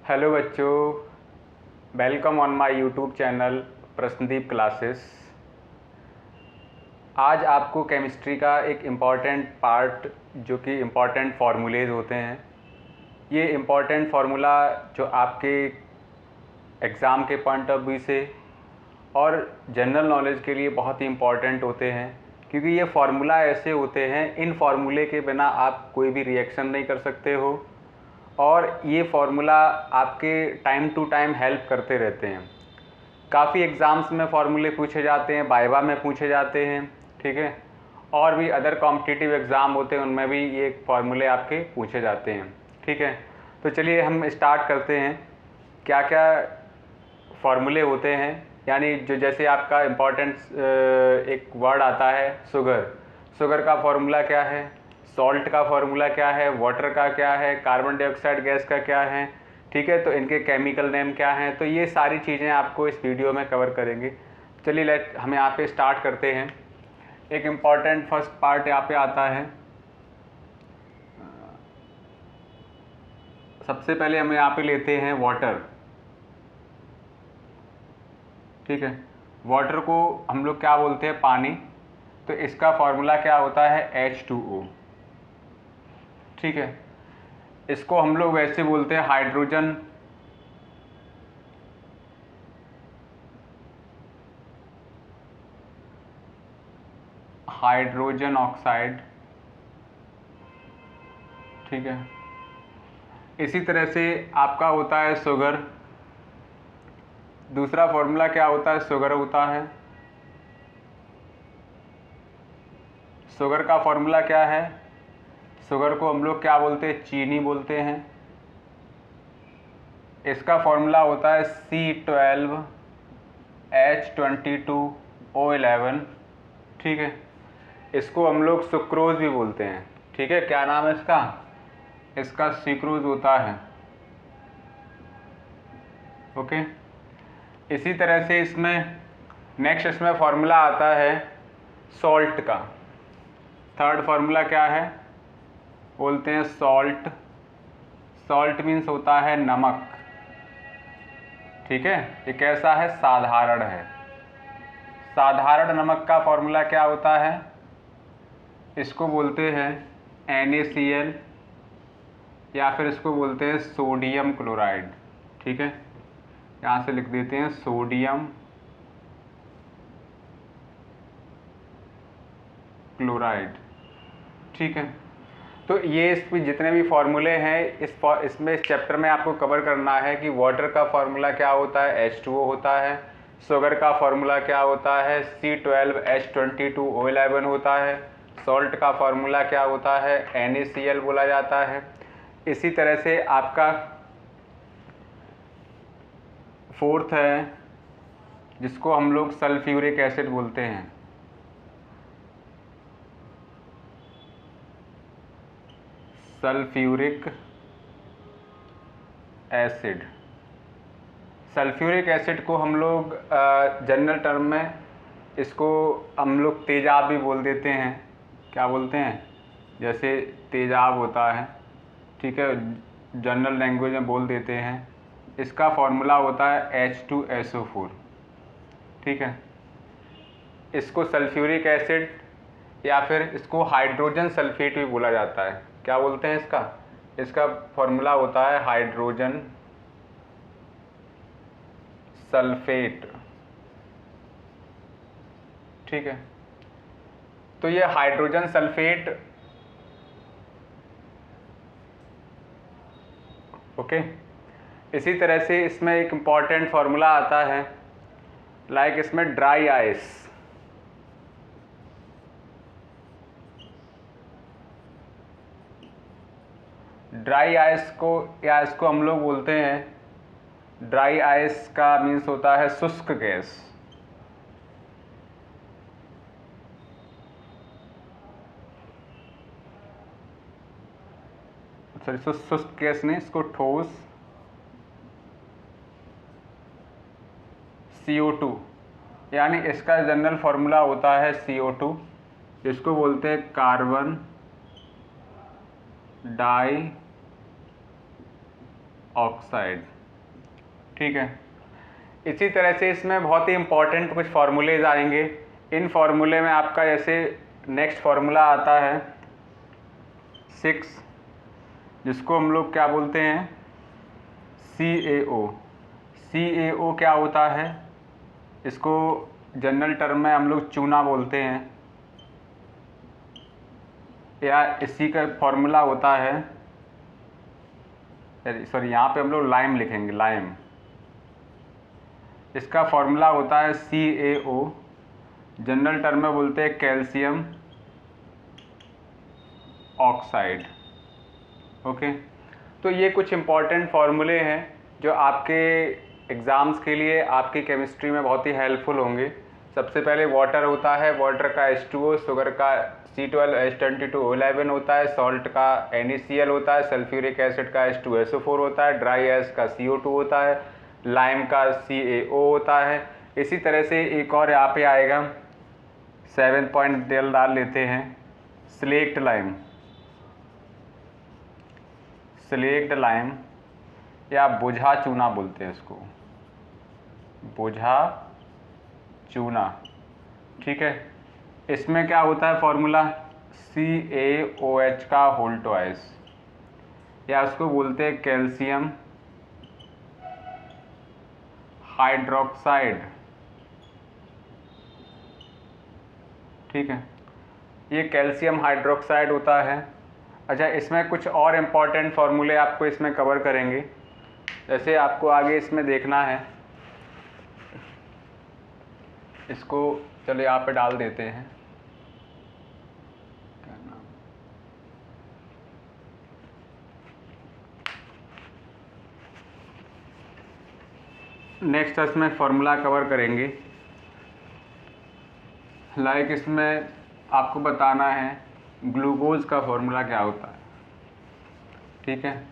Hello बच्चों, welcome on my YouTube channel Prashnadeep classes. आज आपको केमिस्ट्री का एक इम्पॉर्टेंट पार्ट जो कि इम्पॉर्टेंट फार्मूलेज होते हैं, ये इम्पॉर्टेंट फार्मूला जो आपके एग्ज़ाम के पॉइंट ऑफ व्यू से और जनरल नॉलेज के लिए बहुत ही इम्पॉर्टेंट होते हैं, क्योंकि ये फार्मूला ऐसे होते हैं, इन फार्मूले के बिना आप कोई भी रिएक्शन नहीं कर सकते हो और ये फार्मूला आपके टाइम टू टाइम हेल्प करते रहते हैं। काफ़ी एग्ज़ाम्स में फार्मूले पूछे जाते हैं, वाइवा में पूछे जाते हैं, ठीक है, और भी अदर कॉम्पिटिटिव एग्ज़ाम होते हैं उनमें भी ये फार्मूले आपके पूछे जाते हैं, ठीक है। तो चलिए हम स्टार्ट करते हैं क्या क्या फार्मूले होते हैं। यानी जो जैसे आपका इम्पॉर्टेंट एक वर्ड आता है शुगर, शुगर का फार्मूला क्या है, सॉल्ट का फार्मूला क्या है, वाटर का क्या है, कार्बन डाइऑक्साइड गैस का क्या है, ठीक है, तो इनके केमिकल नेम क्या हैं, तो ये सारी चीज़ें आपको इस वीडियो में कवर करेंगे। चलिए हम यहाँ पे स्टार्ट करते हैं। एक इम्पॉर्टेंट फर्स्ट पार्ट यहाँ पे आता है। सबसे पहले हम यहाँ पे लेते हैं वाटर, ठीक है। वाटर को हम लोग क्या बोलते हैं, पानी। तो इसका फार्मूला क्या होता है, H2O, ठीक है। इसको हम लोग वैसे बोलते हैं हाइड्रोजन ऑक्साइड, ठीक है। इसी तरह से आपका होता है शुगर, दूसरा फार्मूला क्या होता है, शुगर होता है। शुगर का फार्मूला क्या है, शुगर को हम लोग क्या बोलते हैं, चीनी बोलते हैं। इसका फार्मूला होता है C12H22O11, ठीक है। इसको हम लोग सुक्रोज भी बोलते हैं, ठीक है। क्या नाम है इसका, इसका सुक्रोज होता है, ओके। इसी तरह से इसमें नेक्स्ट इसमें फार्मूला आता है सॉल्ट का। थर्ड फार्मूला क्या है, बोलते हैं सॉल्ट। सॉल्ट मीन्स होता है नमक, ठीक है। ये कैसा है, साधारण है। साधारण नमक का फार्मूला क्या होता है, इसको बोलते हैं NaCl या फिर इसको बोलते हैं सोडियम क्लोराइड, ठीक है। यहाँ से लिख देते हैं सोडियम क्लोराइड, ठीक है। तो ये इसमें जितने भी फार्मूले हैं इसमें इस चैप्टर में आपको कवर करना है कि वाटर का फार्मूला क्या होता है, H2O होता है। शुगर का फार्मूला क्या होता है, C12H22O11 होता है। सॉल्ट का फार्मूला क्या होता है, NaCl बोला जाता है। इसी तरह से आपका फोर्थ है जिसको हम लोग सल्फ्यूरिक एसिड बोलते हैं। सल्फ्यूरिक एसिड, सल्फ्यूरिक एसिड को हम लोग जनरल टर्म में इसको हम लोग तेजाब भी बोल देते हैं। क्या बोलते हैं, जैसे तेजाब होता है, ठीक है, जनरल लैंग्वेज में बोल देते हैं। इसका फार्मूला होता है H2SO4, ठीक है। इसको सल्फ्यूरिक एसिड या फिर इसको हाइड्रोजन सल्फेट भी बोला जाता है। क्या बोलते हैं इसका, इसका फार्मूला होता है हाइड्रोजन सल्फेट, ठीक है। तो ये हाइड्रोजन सल्फेट, ओके। इसी तरह से इसमें एक इम्पॉर्टेंट फार्मूला आता है, लाइक इसमें ड्राई आइस, ड्राई आइस को या इसको हम लोग बोलते हैं, ड्राई आइस का मीन्स होता है शुष्क गैस, सॉरी शुष्क गैस नहीं, इसको ठोस CO2, यानी इसका जनरल फार्मूला होता है CO2, जिसको बोलते हैं कार्बन डाई ऑक्साइड। ठीक है, इसी तरह से इसमें बहुत ही इम्पॉर्टेंट कुछ फार्मूलेज आएंगे। इन फार्मूले में आपका जैसे नेक्स्ट फार्मूला आता है 6, जिसको हम लोग क्या बोलते हैं, CaO। CaO क्या होता है, इसको जनरल टर्म में हम लोग चूना बोलते हैं, या इसी का फॉर्मूला होता है, सॉरी यहाँ पे हम लोग लाइम लिखेंगे, लाइम। इसका फॉर्मूला होता है CaO, जनरल टर्म में बोलते हैं कैल्शियम ऑक्साइड। ओके, तो ये कुछ इम्पॉर्टेंट फार्मूले हैं जो आपके एग्ज़ाम्स के लिए आपकी केमिस्ट्री में बहुत ही हेल्पफुल होंगे। सबसे पहले वाटर होता है, वाटर का H2O, शुगर का C12H22O11 होता है, सॉल्ट का NaCl होता है, सल्फ्यूरिक एसिड का H2SO4 होता है, ड्राई एस का CO2 होता है, लाइम का CaO होता है। इसी तरह से एक और यहाँ पे आएगा, 7 पॉइंट डाल लेते हैं, स्लेक्ट लाइम। स्लेक्ट लाइम या बुझा चूना बोलते हैं इसको, बुझा चूना। ठीक है, इसमें क्या होता है फॉर्मूला, CaOH का होल ट्वाइस, या उसको बोलते हैं कैल्शियम हाइड्रोक्साइड। ठीक है, ये कैल्शियम हाइड्रोक्साइड होता है। अच्छा, इसमें कुछ और इम्पॉर्टेंट फार्मूले आपको इसमें कवर करेंगे, जैसे आपको आगे इसमें देखना है, इसको चलो यहाँ पे डाल देते हैं, क्या नाम, नेक्स्ट इसमें फार्मूला कवर करेंगे। लाइक इसमें आपको बताना है ग्लूकोज का फॉर्मूला क्या होता है। ठीक है,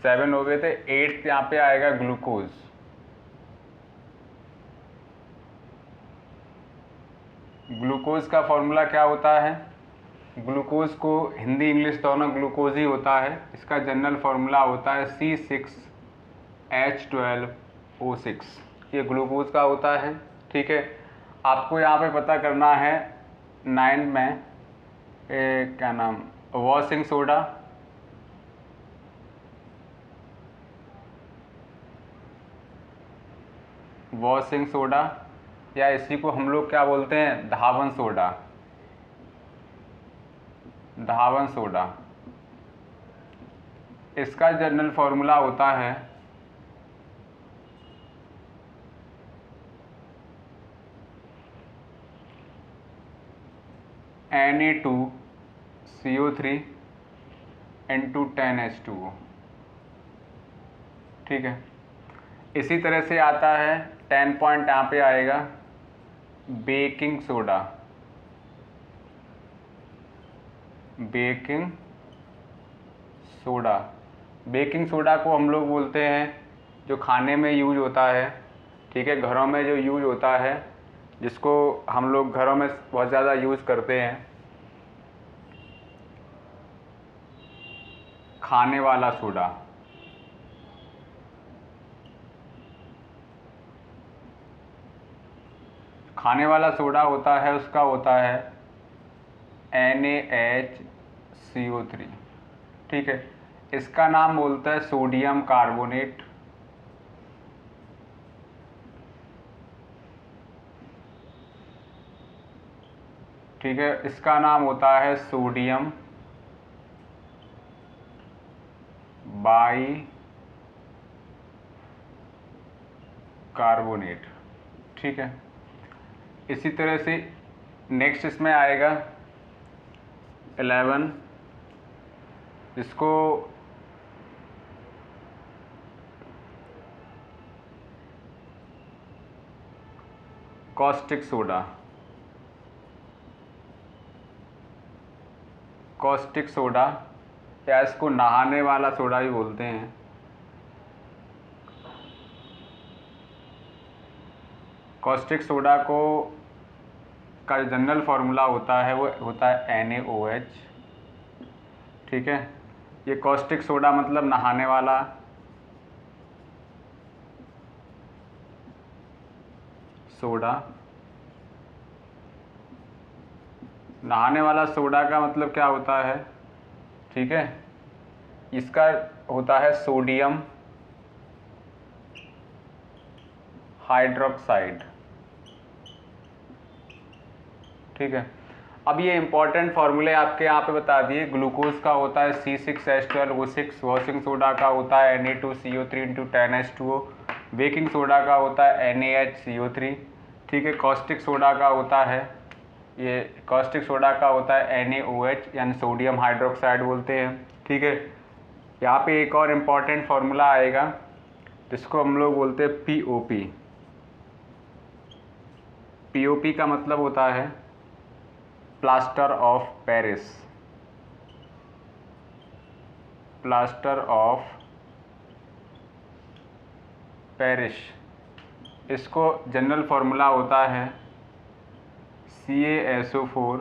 7 हो गए थे, 8 यहाँ पे आएगा ग्लूकोज। ग्लूकोज का फॉर्मूला क्या होता है, ग्लूकोज को हिंदी इंग्लिश दोनों ग्लूकोज ही होता है। इसका जनरल फार्मूला होता है C6H12O6, ये ग्लूकोज का होता है। ठीक है, आपको यहाँ पे पता करना है 9 में क्या नाम, वॉशिंग सोडा, वॉशिंग सोडा, या इसी को हम लोग क्या बोलते हैं, धावन सोडा, धावन सोडा। इसका जनरल फार्मूला होता है Na2CO3 into 10H2O। ठीक है, इसी तरह से आता है 10 पॉइंट यहाँ पे आएगा baking soda, baking soda. Baking soda को हम लोग बोलते हैं जो खाने में यूज होता है। ठीक है, घरों में जो यूज होता है, जिसको हम लोग घरों में बहुत ज़्यादा यूज़ करते हैं, खाने वाला सोडा। खाने वाला सोडा होता है, उसका होता है NaHCO3। ठीक है, इसका नाम बोलता है सोडियम कार्बोनेट। ठीक है, इसका नाम होता है सोडियम बाई कार्बोनेट। ठीक है, इसी तरह से नेक्स्ट इसमें आएगा 11, इसको कॉस्टिक सोडा, कॉस्टिक सोडा, या इसको नहाने वाला सोडा भी बोलते हैं। कॉस्टिक सोडा को का जनरल फार्मूला होता है वो होता है NaOH। ठीक है, ये कॉस्टिक सोडा मतलब नहाने वाला सोडा। नहाने वाला सोडा का मतलब क्या होता है, ठीक है, इसका होता है सोडियम हाइड्रोक्साइड, ठीक है। अब ये इंपॉर्टेंट फार्मूले आपके यहाँ पे बता दिए। ग्लूकोज का होता है C6H12O6, वॉशिंग सोडा का होता है Na2CO3 × 10H2O, बेकिंग सोडा का होता है NaHCO3, ठीक है। कॉस्टिक सोडा का होता है, ये कॉस्टिक सोडा का होता है NaOH यानी सोडियम हाइड्रोक्साइड बोलते हैं, ठीक है। यहाँ पे एक और इम्पॉर्टेंट फार्मूला आएगा जिसको हम लोग बोलते हैं POP। POP का मतलब होता है plaster of Paris, plaster of Paris. इसको जनरल फार्मूला होता है CaSO4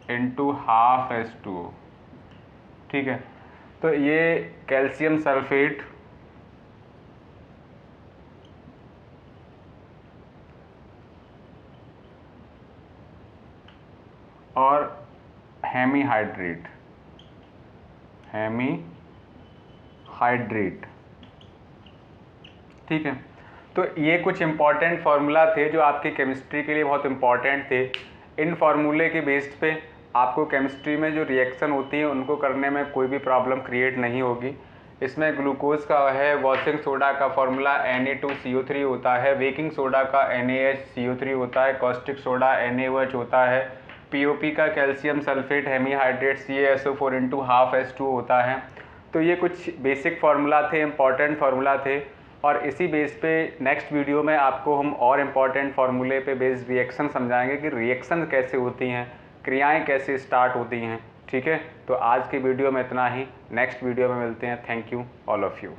× 12H2O, ठीक है। तो ये कैल्शियम सल्फेट और हेमीहाइड्रेट, ठीक है। तो ये कुछ इम्पॉर्टेंट फार्मूला थे जो आपकी केमिस्ट्री के लिए बहुत इम्पॉर्टेंट थे। इन फार्मूले के बेस्ड पे आपको केमिस्ट्री में जो रिएक्शन होती है उनको करने में कोई भी प्रॉब्लम क्रिएट नहीं होगी। इसमें ग्लूकोज का है, वॉशिंग सोडा का फार्मूला Na2CO3 होता है, बेकिंग सोडा का NaHCO3 होता है, कॉस्टिक सोडा NaOH होता है, POP का calcium sulphate hemihydrate CaSO4 × 12H2O होता है। तो ये कुछ बेसिक फार्मूला थे, इम्पॉर्टेंट फार्मूला थे, और इसी बेस पे नेक्स्ट वीडियो में आपको हम और इम्पॉर्टेंट फार्मूले पे बेस्ड रिएक्शन समझाएंगे कि रिएक्शन कैसे होती हैं, क्रियाएं कैसे स्टार्ट होती हैं, ठीक है। तो आज की वीडियो में इतना ही, नेक्स्ट वीडियो में मिलते हैं। Thank you all of you.